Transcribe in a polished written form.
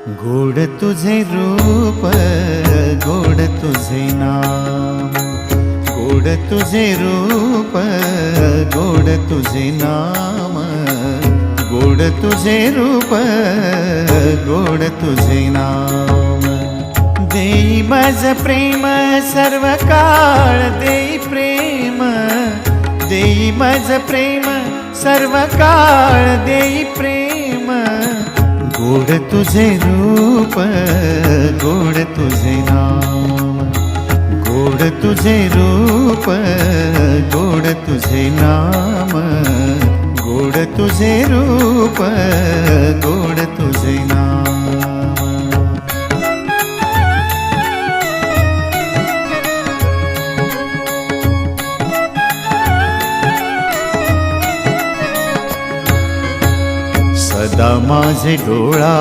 गोड तुझे रूप, गोड तुझे नाम, गोड तुझे रूप, गोड तुझे नाम, गोड तुझे रूप, गोड तुझे नाम। देई माझ प्रेम सर्व काळ, देई प्रेम, देई माझ प्रेम सर्व काळ, देई प्रेम। गोड तुझे रूप, गोड तुझे नाम, गोड तुझे रूप, गोड तुझे नाम, गोड तुझे रूप, गोड तुझे नाम। सदा माझे डोळा